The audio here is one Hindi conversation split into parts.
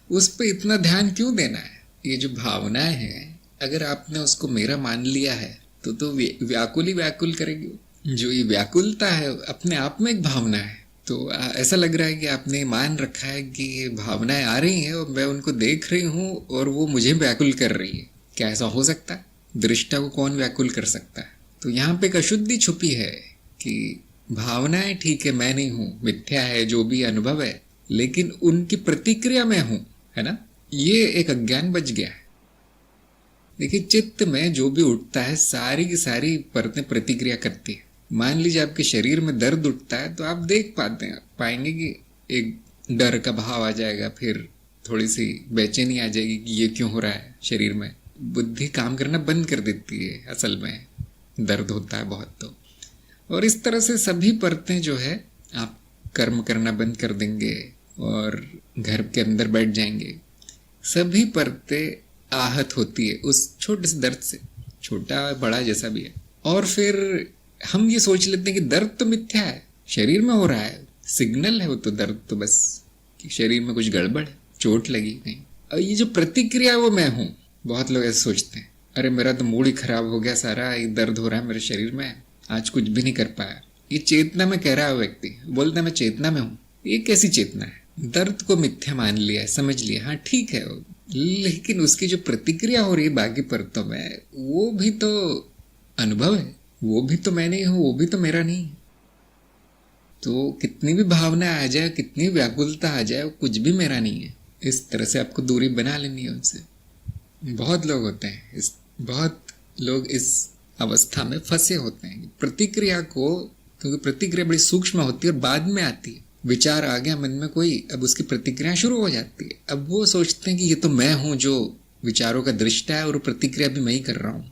उस पे इतना ध्यान क्यों देना है? ये जो भावनाएं हैं, अगर आपने उसको मेरा मान लिया है तो व्याकुल ही व्याकुल करेगी। जो ये व्याकुलता है अपने आप में एक भावना है। तो ऐसा लग रहा है कि आपने मान रखा है कि ये भावनाएं आ रही हैं और मैं उनको देख रही हूँ और वो मुझे व्याकुल कर रही है। क्या ऐसा हो सकता है? दृष्टा को कौन व्याकुल कर सकता है? तो यहाँ पे एक अशुद्धि छुपी है कि भावनाएं ठीक है, मैं नहीं हूँ, मिथ्या है जो भी अनुभव है, लेकिन उनकी प्रतिक्रिया मैं हूँ, है ना? ये एक अज्ञान बच गया है। देखिए, चित्त में जो भी उठता है सारी की सारी परतें प्रतिक्रिया करती है। मान लीजिए आपके शरीर में दर्द उठता है तो आप देख पाएंगे कि एक डर का भाव आ जाएगा, फिर थोड़ी सी बेचैनी आ जाएगी कि ये क्यों हो रहा है शरीर में। बुद्धि काम करना बंद कर देती है असल में, दर्द होता है बहुत तो। और इस तरह से सभी परतें जो है, आप कर्म करना बंद कर देंगे और घर के अंदर बैठ जाएंगे, सभी परतें आहत होती है उस छोटे से दर्द से, छोटा बड़ा जैसा भी है। और फिर हम ये सोच लेते हैं कि दर्द तो मिथ्या है, शरीर में हो रहा है, सिग्नल है वो तो, दर्द तो बस कि शरीर में कुछ गड़बड़ है, चोट लगी कहीं। और ये जो प्रतिक्रिया वो मैं हूं। बहुत लोग ऐसे सोचते हैं, अरे मेरा तो मूड ही खराब हो गया सारा, ये दर्द हो रहा है मेरे शरीर में, आज कुछ भी नहीं कर पाया। ये चेतना में कह रहा है व्यक्ति, बोलता है मैं चेतना में हूं। ये कैसी चेतना है? दर्द को मिथ्या मान लिया है, समझ लिया, हाँ ठीक है, लेकिन उसकी जो प्रतिक्रिया हो रही है बाकी परतों में, वो भी तो अनुभव है, वो भी तो मैं नहीं हूं, वो भी तो मेरा नहीं है। तो कितनी भी भावना आ जाए, कितनी व्याकुलता आ जाए, वो कुछ भी मेरा नहीं है। इस तरह से आपको दूरी बना लेनी है उनसे। बहुत लोग होते हैं बहुत लोग इस अवस्था में फंसे होते हैं प्रतिक्रिया को, क्योंकि प्रतिक्रिया बड़ी सूक्ष्म होती है और बाद में आती है। विचार आ गया मन में कोई, अब उसकी प्रतिक्रिया शुरू हो जाती है। अब वो सोचते हैं कि ये तो मैं हूं जो विचारों का दृष्टा है और प्रतिक्रिया भी मैं ही कर रहा हूं।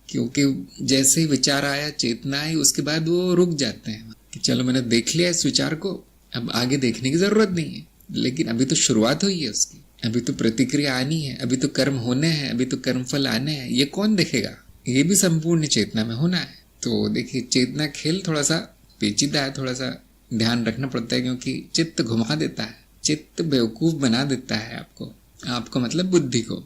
क्योंकि जैसे ही विचार आया, चेतना आई, उसके बाद वो रुक जाते हैं कि चलो मैंने देख लिया इस विचार को, अब आगे देखने की जरूरत नहीं है। लेकिन अभी तो शुरुआत हुई है उसकी, अभी तो प्रतिक्रिया आनी है, अभी तो कर्म होने हैं, अभी तो कर्म फल आने हैं। ये कौन देखेगा? ये भी संपूर्ण चेतना में होना है। तो देखिए, चेतना खेल थोड़ा सा पेचीदा है, थोड़ा सा ध्यान रखना पड़ता है, क्योंकि चित्त घुमा देता है, चित्त बेवकूफ बना देता है आपको मतलब बुद्धि को।